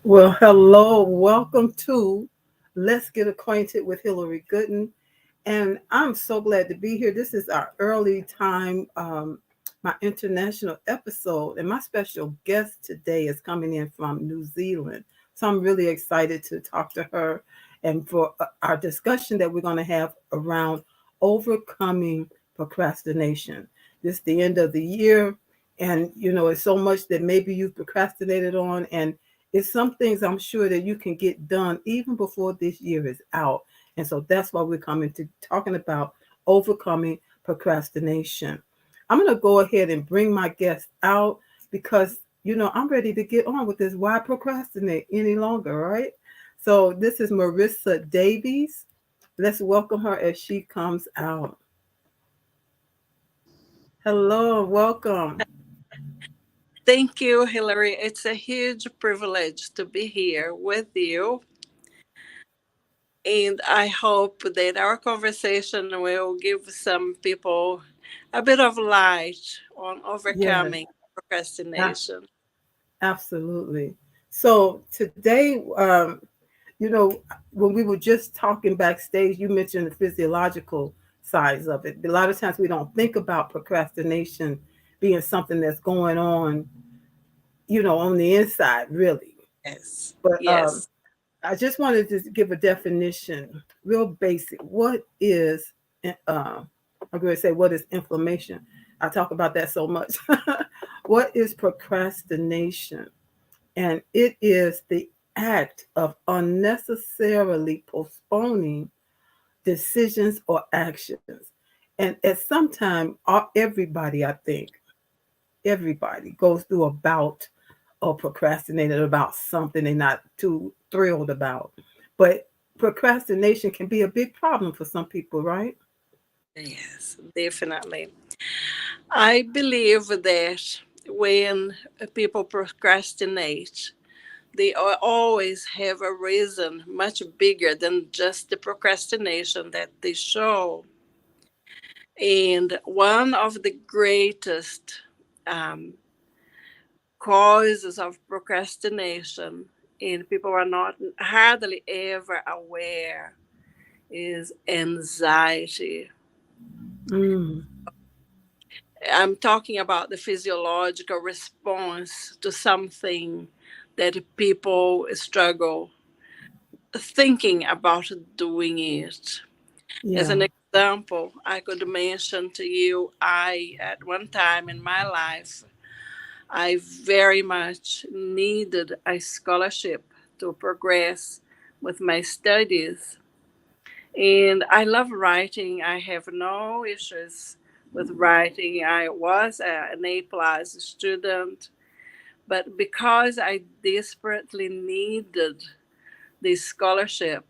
Well, hello, welcome to Let's Get Acquainted with Hillary Gooden. And I'm so glad to be here. This is our early time, my international episode. And my special guest today is coming in from New Zealand. So I'm really excited to talk to her and for our discussion that we're going to have around overcoming procrastination. This is the end of the year. And, it's so much that maybe you've procrastinated on. And it's some things I'm sure that you can get done even before this year is out. And so that's why we're coming to talking about overcoming procrastination. I'm going to go ahead and bring my guest out because, I'm ready to get on with this. Why procrastinate any longer, right? So this is Marissa Davies. Let's welcome her as she comes out. Hello, welcome. Thank you, Hillary. It's a huge privilege to be here with you. And I hope that our conversation will give some people a bit of light on Yes, overcoming a- procrastination. absolutely. So today, you know, when we were just talking backstage, you mentioned the physiological sides of it. A lot of times we don't think about procrastination being something that's going on, on the inside, really. Yes. But Yes. I just wanted to give a definition, real basic. What is, I'm going to say, what is inflammation? I talk about that so much. What is procrastination? And it is the act of unnecessarily postponing decisions or actions. And at some time, everybody, I think, everybody goes through a bout of procrastinating about something they're not too thrilled about. But procrastination can be a big problem for some people, right? Yes, definitely. I believe that when people procrastinate, they always have a reason much bigger than just the procrastination that they show. And one of the greatest um, causes of procrastination, and people are not hardly ever aware, is anxiety. Mm, I'm talking about the physiological response to something that people struggle thinking about doing it. As yeah. an example, I could mention to you, at one time in my life, I very much needed a scholarship to progress with my studies. And I love writing. I have no issues with writing. I was an A plus student, but because I desperately needed this scholarship,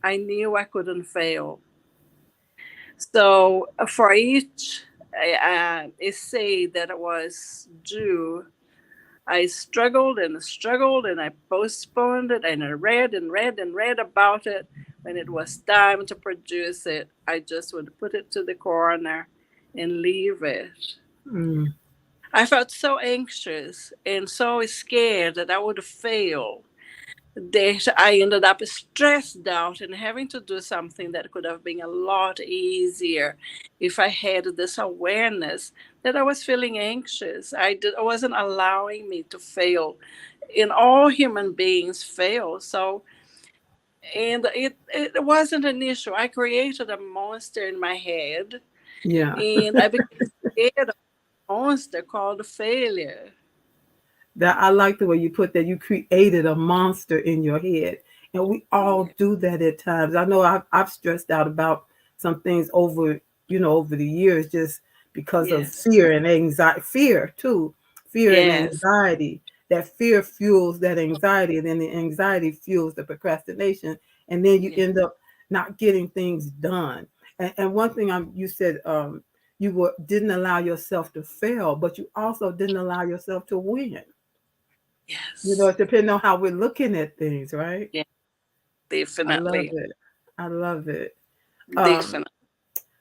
I knew I couldn't fail. So for each essay that was due, I struggled and struggled and I postponed it and I read and read and read about it. When it was time to produce it, I just would put it to the corner and leave it. Mm, I felt so anxious and so scared that I would fail that I ended up stressed out and having to do something that could have been a lot easier if I had this awareness that I was feeling anxious. I wasn't allowing me to fail. And all human beings fail. So, and it wasn't an issue. I created a monster in my head yeah. and I became scared of a monster called failure. That I like the way you put that. You created a monster in your head, and we all Yeah. do that at times. I know I've stressed out about some things over the years just because of Yes. fear and anxiety. Fear too, fear and Yes. anxiety. That fear fuels that anxiety, and then the anxiety fuels the procrastination, and then you Yeah. end up not getting things done. And one thing you said, didn't allow yourself to fail, but you also didn't allow yourself to win. Yes. It depends on how we're looking at things, right? Yeah. I love Definitely. it. I love it. Um, Definitely.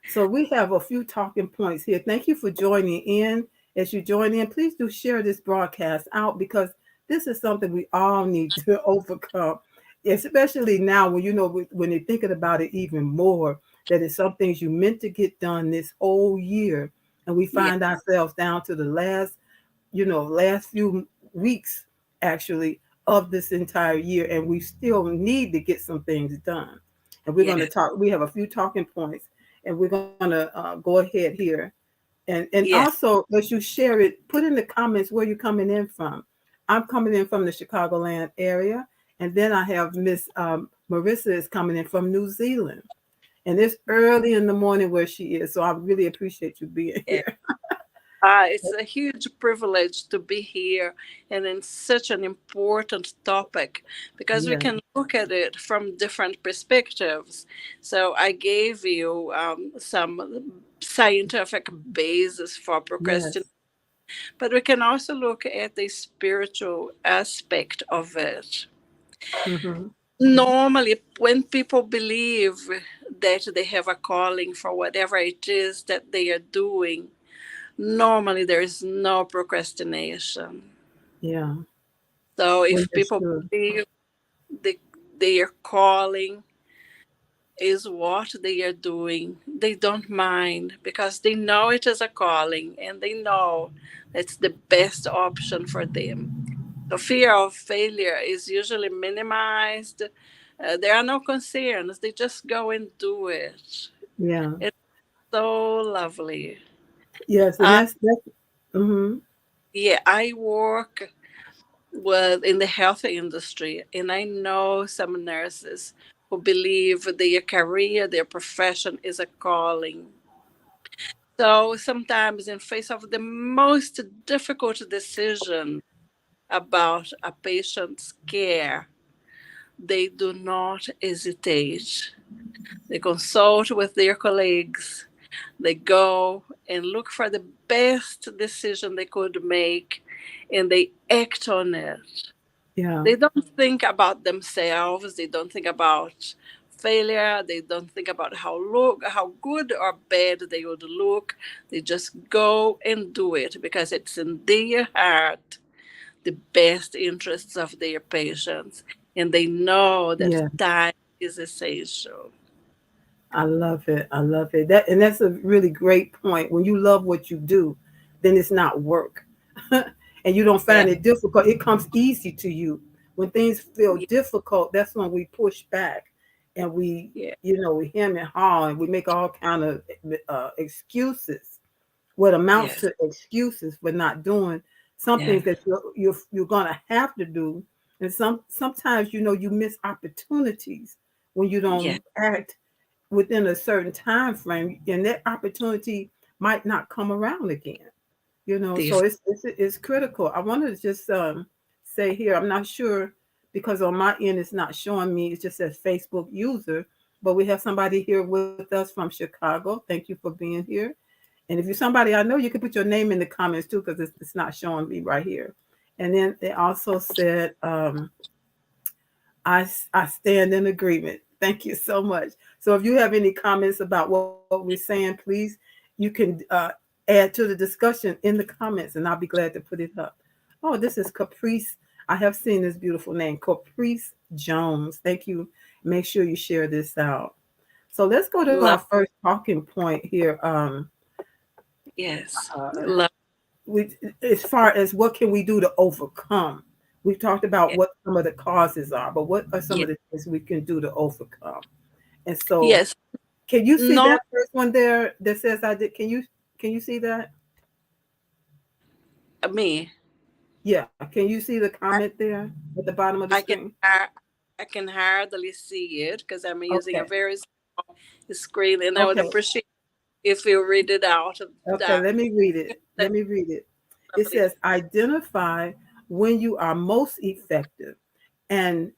So we have a few talking points here. Thank you for joining in. As you join in, please do share this broadcast out because this is something we all need to overcome, especially now when when you're thinking about it even more. That it's some things you meant to get done this whole year, and we Yeah, find ourselves down to the last few weeks actually of this entire year, and we still need to get some things done. And we're going to yeah, talk. We have a few talking points, and we're going to go ahead here. And yeah. also, as you share it, put in the comments where you're coming in from. I'm coming in from the Chicagoland area, and then I have Miss Marissa is coming in from New Zealand, and it's early in the morning where she is. So I really appreciate you being Yeah. here. It's a huge privilege to be here and in such an important topic because we Yeah. can look at it from different perspectives. So, I gave you some scientific basis for procrastination, Yes. but we can also look at the spiritual aspect of it. Hmm. Normally, when people believe that they have a calling for whatever it is that they are doing, normally there is no procrastination. Yeah. So Well, if that's people true. believe they, their calling is what they are doing, they don't mind because they know it is a calling and they know it's the best option for them. The fear of failure is usually minimized. There are no concerns. They just go and do it. Yeah. It's so lovely. Yes, and I that's. Hmm. Yeah, I work in the health industry, and I know some nurses who believe their career, their profession is a calling. So sometimes, in face of the most difficult decision about a patient's care, they do not hesitate. They consult with their colleagues. They go and look for the best decision they could make, and they act on it. Yeah. They don't think about themselves. They don't think about failure. They don't think about how good or bad they would look. They just go and do it because it's in their heart the best interests of their patients, and they know that Yeah. time is essential. I love it. I love it. That's a really great point. When you love what you do, then it's not work. And you don't Yeah, find it difficult. It comes easy to you. When things feel yeah, difficult, that's when we push back and yeah, we hem and haw and we make all kind of excuses, what amounts yes, to excuses for not doing some yeah, things that you're gonna have to do. And sometimes you miss opportunities when you yeah, don't act within a certain time frame, and that opportunity might not come around again. So this, it's critical. I wanted to just say here, I'm not sure because on my end it's not showing me. It just says Facebook user, but we have somebody here with us from Chicago. Thank you for being here. And if you're somebody I know, you can put your name in the comments too, because it's not showing me right here. And then they also said, I stand in agreement. Thank you so much. So if you have any comments about what we're saying, please, you can add to the discussion in the comments, and I'll be glad to put it up. Oh, this is Caprice. I have seen this beautiful name, Caprice Jones. Thank you. Make sure you share this out. So let's go to our love, first talking point here. yes, Uh, love, we, as far as what can we do to overcome, we've talked about yeah, what some of the causes are, but what are some yeah, of the things we can do to overcome? And so, yes. can you see No, that first one there that says I did? Can you see that? me. Yeah. Can you see the comment there at the bottom of the I can screen? har- I can hardly see it because I'm using a Okay. very small screen, and I would Okay. appreciate if you read it out. Okay. That Let me read it. Let that's me read it. It lovely. says identify when you are most effective and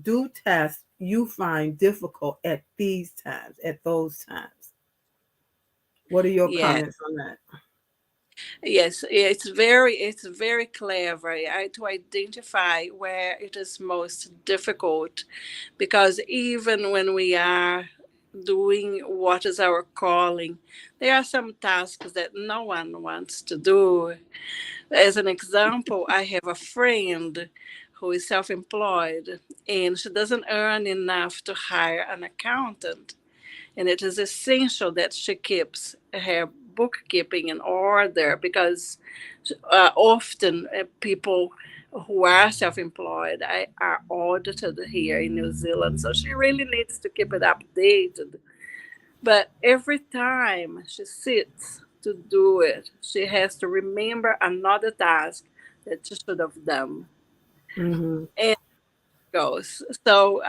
do tasks you find difficult at these times, at those times. What are your Yeah, comments on that? yes, it's very clever to identify where it is most difficult, because even when we are doing what is our calling. There are some tasks that no one wants to do. As an example, I have a friend who is self employed and she doesn't earn enough to hire an accountant. And it is essential that she keeps her bookkeeping in order because often people who are self-employed are audited here in New Zealand, so she really needs to keep it updated. But every time she sits to do it, she has to remember another task that she should have done. Mm-hmm. And goes. So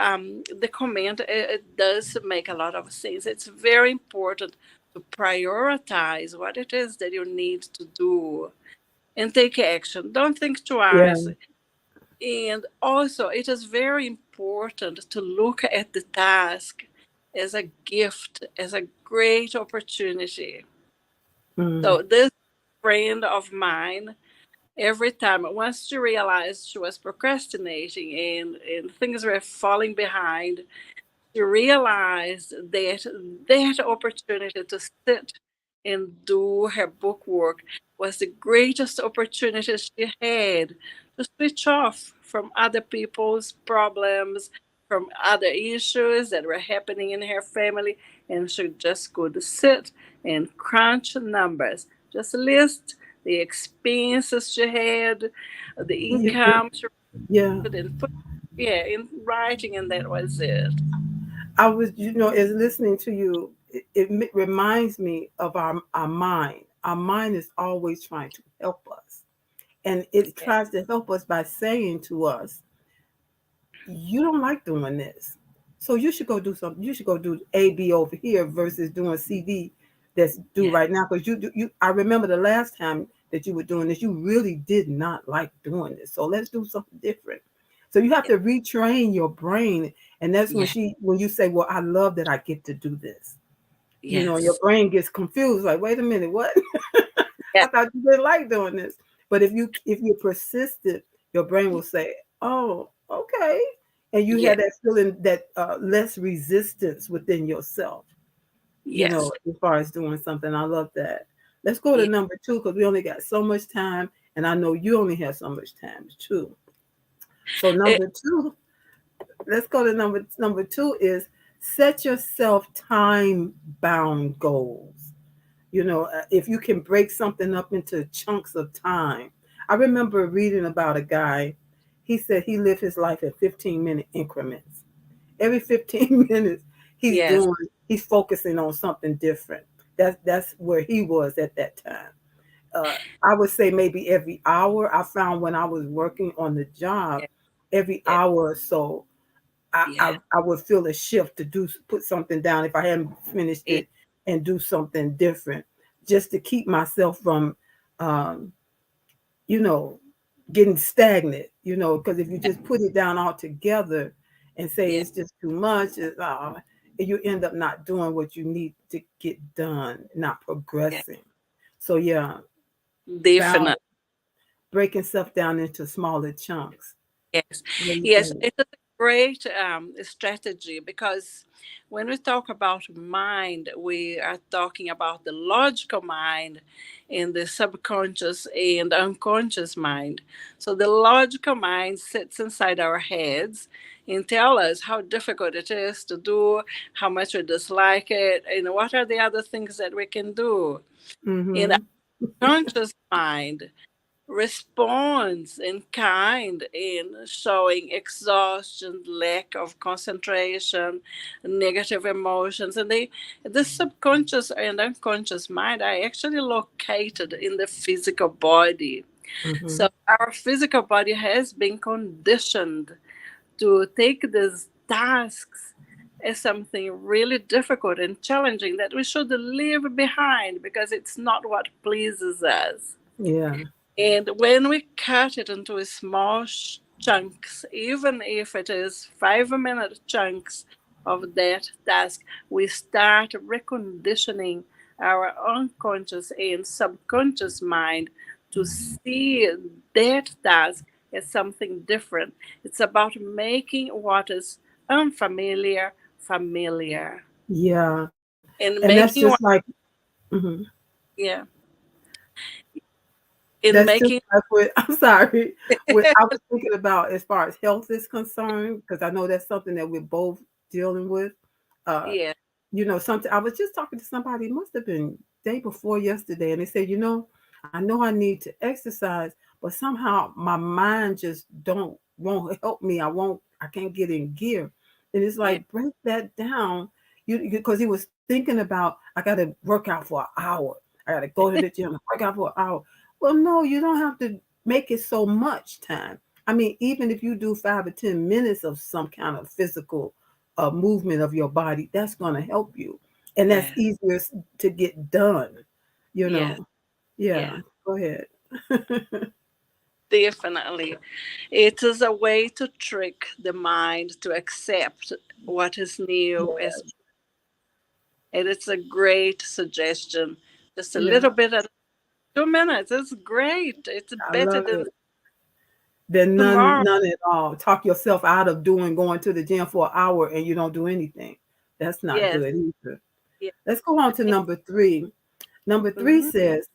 the comment, it does make a lot of sense. It's very important to prioritize what it is that you need to do and take action. Don't think Yeah. twice. And also, it is very important to look at the task as a gift, as a great opportunity. Mm-hmm. So this friend of mine, every time once she realized she was procrastinating and things were falling behind, she realized that that opportunity to sit and do her book work was the greatest opportunity she had to switch off from other people's problems, from other issues that were happening in her family, and she just could sit and crunch numbers, just list the expenses she had, the income she Yeah. had, and put yeah in writing, and that was it. I was, as listening to you, it reminds me of our mind. Our mind is always trying to help us. And it Yeah. tries to help us by saying to us, you don't like doing this. So you should go do something. You should go do A, B over here versus doing CD that's due Yeah. right now. Because I remember the last time that you were doing this, you really did not like doing this. So let's do something different. So you have to retrain your brain. And that's Yeah. when you say, well, I love that I get to do this. Your Yes. brain gets confused. Like, wait a minute, what? Yeah. I thought you didn't like doing this. But if you're persistent, your brain will say, "Oh, okay," and you Yeah. have that feeling that less resistance within yourself. Yes. As far as doing something, I love that. Let's go to Yeah. number two because we only got so much time, and I know you only have so much time too. So It, number two, let's go to number two is set yourself time bound goals. If you can break something up into chunks of time. I remember reading about a guy. He said he lived his life in 15-minute increments. Every 15 minutes yes. he's focusing on something different. That's where he was at that time. I would say maybe every hour. I found when I was working on the job, Yeah. every Yeah. hour or so I, I, Yeah. I would feel a shift to put something down if I hadn't finished Yeah. it and do something different, just to keep myself from, um, you know, getting stagnant. Because if you just put it down altogether and say Yeah. it's just too much, you end up not doing what you need to get done, not Yeah. progressing. So yeah, Definitely. balance, breaking stuff down into smaller chunks. Yes, What do you yes, think? it is a great strategy because when we talk about mind, we are talking about the logical mind and the subconscious and unconscious mind. So the logical mind sits inside our heads and tell us how difficult it is to do, how much we dislike it, and what are the other things that we can do. And our Mm-hmm. conscious mind responds in kind in showing exhaustion, lack of concentration, negative emotions, and the subconscious and unconscious mind are actually located in the physical body. Mm-hmm. So our physical body has been conditioned to take these tasks as something really difficult and challenging that we should leave behind because it's not what pleases us. Yeah. And when we cut it into small chunks, even if it is 5-minute chunks of that task, we start reconditioning our unconscious and subconscious mind to see that task as something different. It's about making what is unfamiliar familiar. Yeah. And And that's making just one, like, mhm. yeah, in That's just making, like what I'm sorry, what I was thinking about as far as health is concerned, because I know that's something that we're both dealing with. Uh, yeah, something I was just talking to somebody, it must have been day before yesterday, and they said, I know I need to exercise, but somehow my mind just don't won't help me. I can't get in gear. And it's yeah, like break that down. Because he was thinking about I gotta work out for an hour. I gotta go to the gym and work out for an hour. Well, no, you don't have to make it so much time. I mean, even if you do 5 or 10 minutes of some kind of physical movement of your body, that's going to help you. And that's yeah, easier to get done, you yeah, know. Yeah, yeah, go ahead. definitely. It is a way to trick the mind to accept what is new as, Yeah, and it's a great suggestion. Just a little yeah, bit at 2 minutes. It's great. It's I better love than it. Then tomorrow. none at all. Talk yourself out of going to the gym for an hour and you don't do anything. That's not Yes. good either. Yeah. Let's go on to number 3. Number 3 Mhm. says,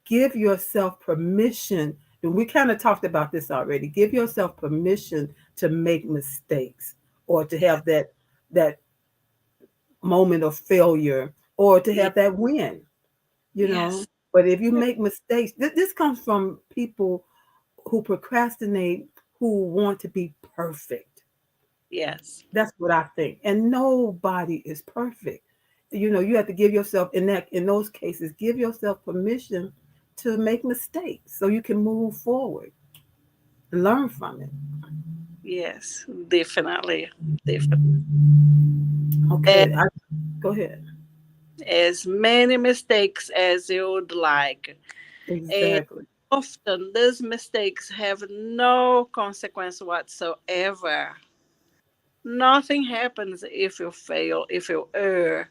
give yourself permission. And we kind of talked about this already. Give yourself permission to make mistakes or to Yeah. have that moment of failure or to Yeah. have that win, you know. Yes. But if you make mistakes, this comes from people who procrastinate, who want to be perfect. Yes. That's what I think. And nobody is perfect. You have to give yourself in those cases, give yourself permission to make mistakes so you can move forward and learn from it. Yes. Definitely. Definitely. Okay, go ahead. As many mistakes as you would like. And Exactly. often these mistakes have no consequence whatsoever. Nothing happens if you fail, if you err.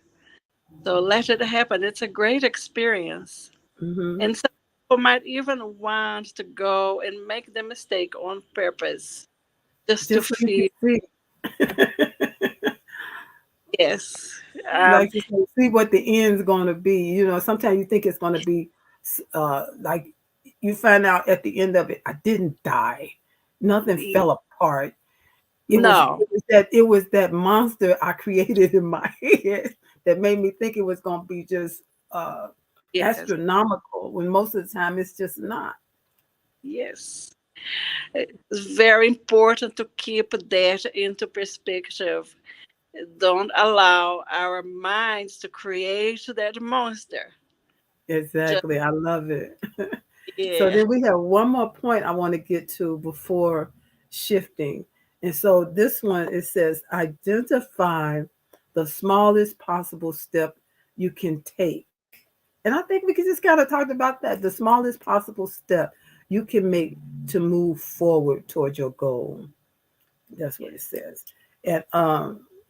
So let it happen. It's a great experience. Hmm. And some people might even want to go and make the mistake on purpose just to Just so you can feel, see, yes. Um, like you say, see what the end's going to be. Sometimes you think it's going to be like you find out at the end of it, I didn't die. Nothing fell apart. no, It was that monster I created in my head that made me think it was gonna be just uh yes, astronomical when most of the time it's just not. yes. It's very important to keep that into perspective. Don't allow our minds to create that monster. Just, Exactly. I love it. So yeah, then we have one more point I want to get to before shifting. And so this one it says identify the smallest possible step you can take. And I think we can just kind of talk about that. The smallest possible step you can make to move forward towards your goal. That's what yeah, it says. And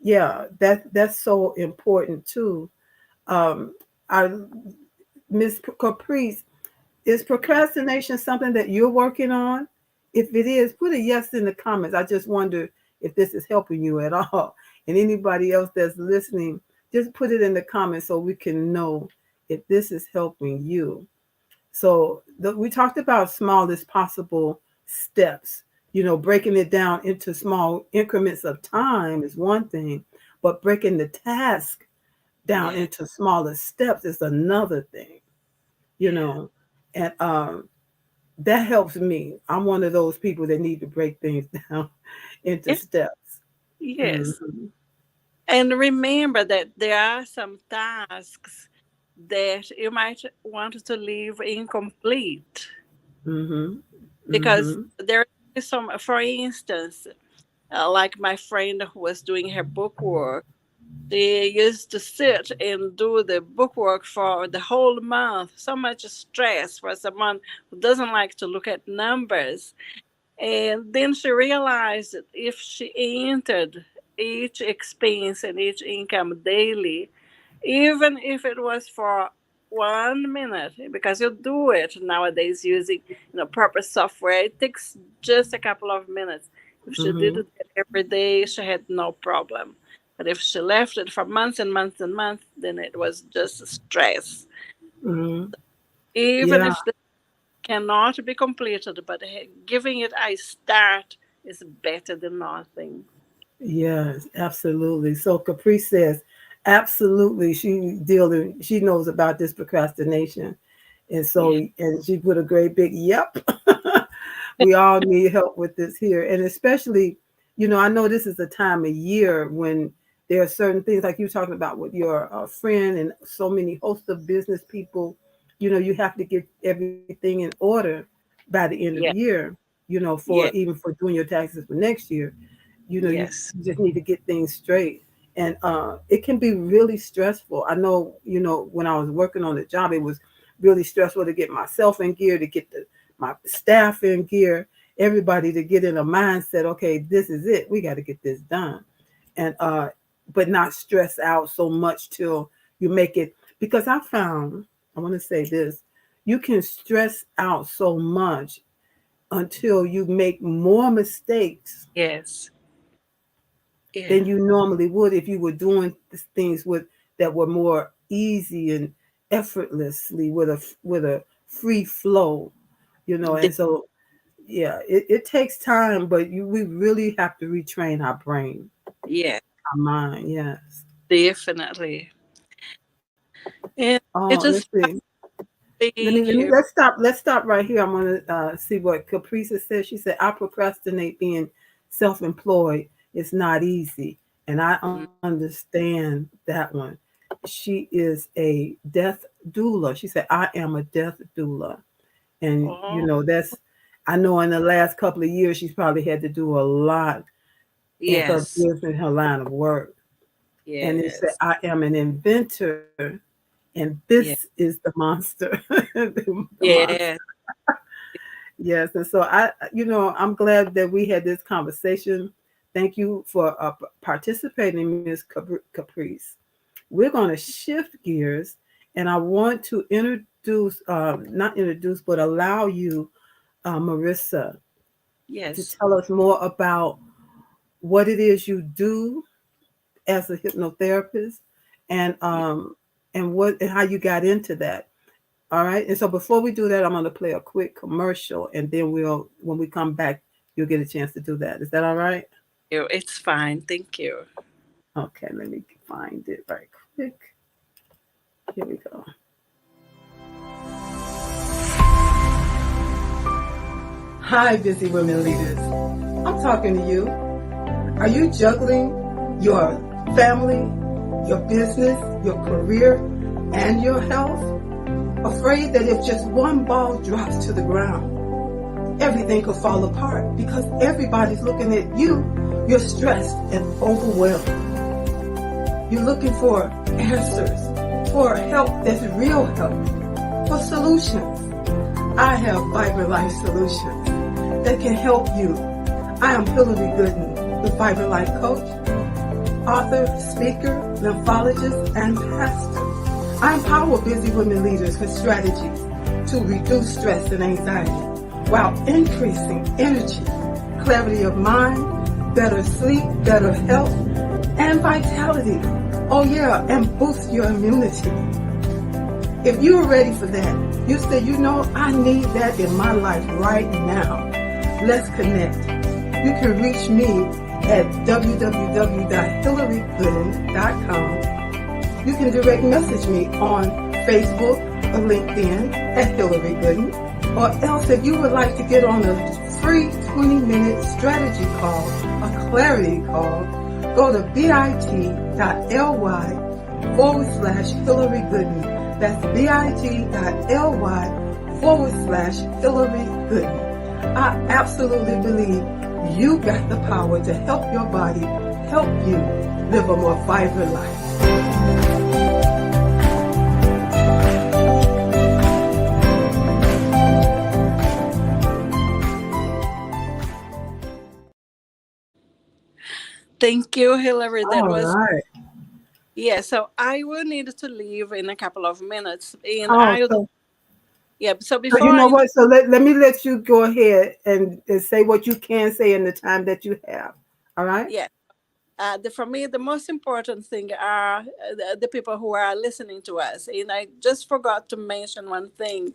yeah, that's so important too. Um I Miss Caprice, is procrastination something that you're working on? If it is, put a yes in the comments. I just wonder if this is helping you at all. And anybody else that's listening, just put it in the comments so we can know if this is helping you. So we talked about smallest possible steps. Breaking it down into small increments of time is one thing, but breaking the task down yeah, into smaller steps is another thing. You yeah. know, and that helps me. I'm one of those people that need to break things down into Yeah. steps. Hmm. Yes. And remember that there are some tasks that you might want to leave incomplete Hmm. because Hmm. there is some, for instance, like my friend who was doing her book work, they used to sit and do the bookwork for the whole month. So much stress for someone who doesn't like to look at numbers. And then she realized that if she entered each expense and each income daily, even if it was for 1 minute, because you do it nowadays using proper software, it takes just a couple of minutes. If she did Hmm. it every day, she had no problem. But if she left it for months and months and months, then it was just stress. Mhm. Even Yeah. if the cannot be completed, but giving it a start is better than nothing. Yes, absolutely. So Caprice says, absolutely, she knows about this procrastination. And so, Yeah, and she put a great big yep. We all need help with this here. And especially, I know this is a time of year when there are certain things like you talking about with your friend and so many hosts of business people, you have to get everything in order by the end of the yeah, year, for yeah, even for doing your taxes for next year. You yes, just need to get things straight. And it can be really stressful. I know, when I was working on the job, it was really stressful to get myself in gear, to get my staff in gear, everybody to get in a mindset, okay, this is it. We got to get this done. And but not stress out so much till you make it, because I want to say this, you can stress out so much until you make more mistakes yes, yeah, than you normally would if you were doing things that were more easy and effortlessly with a free flow, De- and so yeah, it takes time, but we really have to retrain our brain, yeah, our mind. Yes. definitely. And Oh, it is let's see. being here. Let's stop right here. I'm gonna see what Caprice says. She said, "I procrastinate being self-employed. It's not easy, and I Mm. understand that one." She is a death doula. She said, "I am a death doula," and Oh, that's. I know in the last couple of years she's probably had to do a lot in her yes, business, her line of work. And it said, yes, "I am an inventor, and this yeah, is the monster." The monster. yes, Yes, and so I'm glad that we had this conversation. Thank you for participating, Miss Caprice. We're going to shift gears, and I want to not introduce, but allow you, Marissa, to yes. tell us more about what it is you do as a hypnotherapist, and what and how you got into that. All right. And so before we do that, I'm going to play a quick commercial, and then when we come back, you'll get a chance to do that. Is that all right? It's fine. Thank you. Okay. Let me find it right quick. Here we go. Hi, busy women leaders. I'm talking to you. Are you juggling your family, your business, your career, and your health? Afraid that if just one ball drops to the ground, everything could fall apart because everybody's looking at you. You're stressed and overwhelmed. You're looking for answers, for help that's real help, for solutions. I have Vibrant Life Solutions that can help you. I am Hillary Gooden, the Vibrant Life Coach, author, speaker, lymphologist, and pastor. I empower busy women leaders with strategies to reduce stress and anxiety while increasing energy, clarity of mind, better sleep, better health, and vitality. Oh yeah, and boost your immunity. If you're ready for that, you say, I need that in my life right now. Let's connect. You can reach me at www.hillarygooden.com. You can direct message me on Facebook or LinkedIn at Hillary Gooden. Or else if you would like to get on a free 20-minute strategy call, a clarity call, go to bit.ly/Hillary Gooden. That's bit.ly/Hillary Gooden. I absolutely believe you got the power to help your body, help you live a more vibrant life. Thank you, Hillary. That All was, right. yeah. So I will need to leave in a couple of minutes, and Oh, yeah. So so before you know I, what? So let me let you go ahead and say what you can say in the time that you have. All right? yeah, For me, the most important thing are the people who are listening to us. And I just forgot to mention one thing.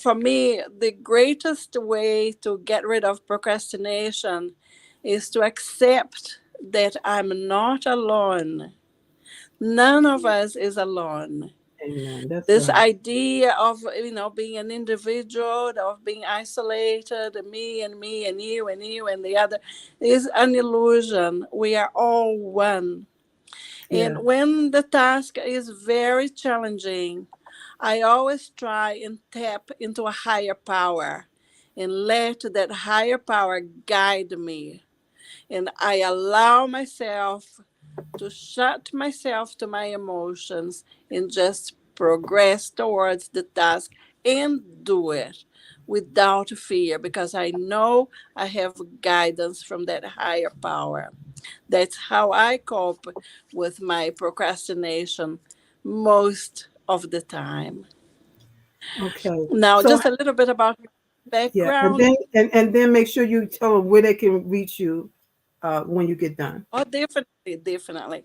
For me, the greatest way to get rid of procrastination is to accept that I'm not alone. None of us is alone. Amen. That's This right. idea of being an individual, of being isolated, me and you and the other, is an illusion. We are all one. And Yeah. when the task is very challenging, I always try and tap into a higher power and let that higher power guide me. And I allow myself to shut myself to my emotions and just progress towards the task and do it without fear, because I know I have guidance from that higher power. That's how I cope with my procrastination most of the time. Okay. Now, So just a little bit about my yeah, and background. then make sure you tell them where they can reach you when you get done. Oh, definitely, definitely.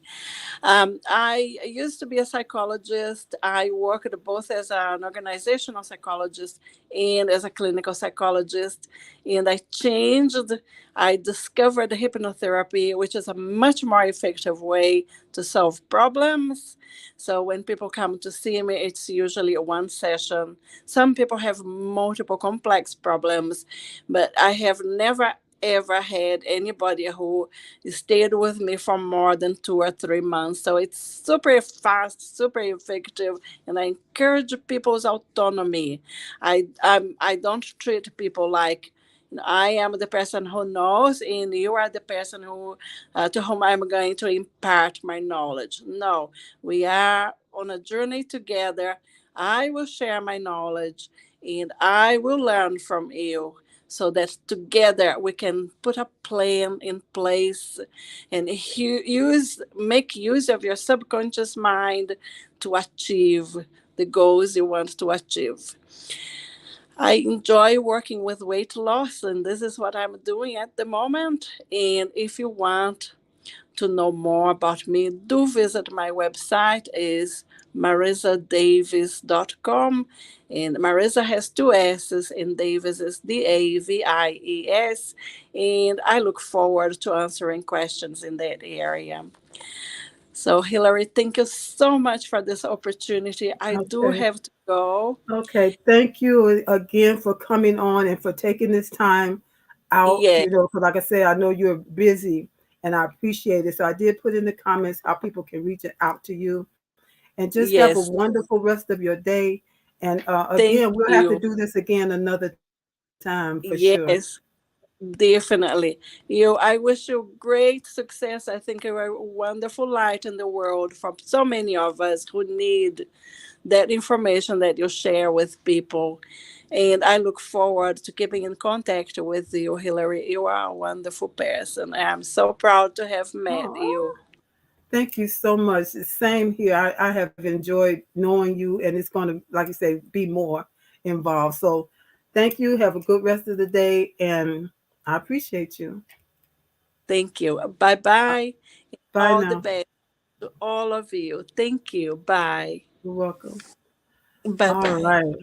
I used to be a psychologist. I worked both as an organizational psychologist and as a clinical psychologist. And I changed, I discovered hypnotherapy, which is a much more effective way to solve problems. So when people come to see me, it's usually a one session. Some people have multiple complex problems, but I have never ever had anybody who stayed with me for more than 2 or 3 months. So it's super fast, super effective, and I encourage people's autonomy. I don't treat people like I am the person who knows, and you are the person who to whom I'm going to impart my knowledge. No, we are on a journey together. I will share my knowledge, and I will learn from you, so that together we can put a plan in place and make use of your subconscious mind to achieve the goals you want to achieve. I enjoy working with weight loss, and this is what I'm doing at the moment. And if you want to know more about me, do visit my website is marissadavies.com. And Marissa has two S's, and Davies is Davies. And I look forward to answering questions in that area. So, Hillary, thank you so much for this opportunity. I do Okay. have to go. Okay. Thank you again for coming on and for taking this time out. Yeah, Because like I said, I know you're busy, and I appreciate it. So I did put in the comments how people can reach out to you, and just have a yes, wonderful rest of your day. And thank again, we'll have to you. do this again another time for sure. Yes, definitely. I wish you great success. I think you're a wonderful light in the world for so many of us who need that information that you share with people. And I look forward to keeping in contact with you, Hillary. You are a wonderful person. I'm so proud to have met Oh, you. thank you so much. Same here. I have enjoyed knowing you, and it's going to, like you say, be more involved. So thank you. Have a good rest of the day, and I appreciate you. Thank you. Bye bye. Bye All the now. best to all of you. Thank you. Bye. You're welcome. Bye All bye. right.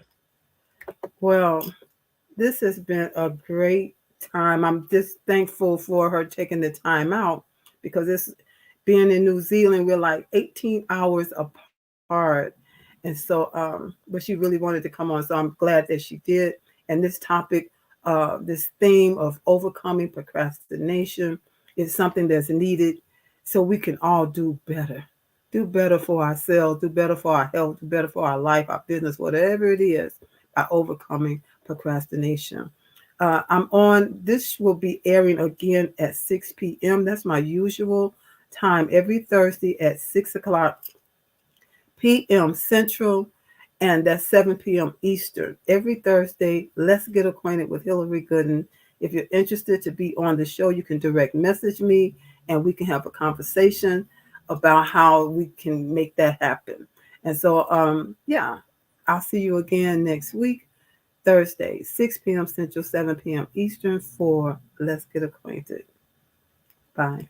Well, this has been a great time. I'm just thankful for her taking the time out because it's being in New Zealand, we're like 18 hours apart. And so, but she really wanted to come on. So I'm glad that she did. And this topic, this theme of overcoming procrastination is something that's needed so we can all do better for ourselves, do better for our health, do better for our life, our business, whatever it is, by overcoming procrastination. I'm on, this will be airing again at 6 p.m. That's my usual time every Thursday at 6 o'clock p.m. Central, and that's 7 p.m. Eastern. Every Thursday, let's get acquainted with Hillary Gooden. If you're interested to be on the show, you can direct message me and we can have a conversation about how we can make that happen. And so, yeah, I'll see you again next week, Thursday, 6 p.m. Central, 7 p.m. Eastern for Let's Get Acquainted. Bye.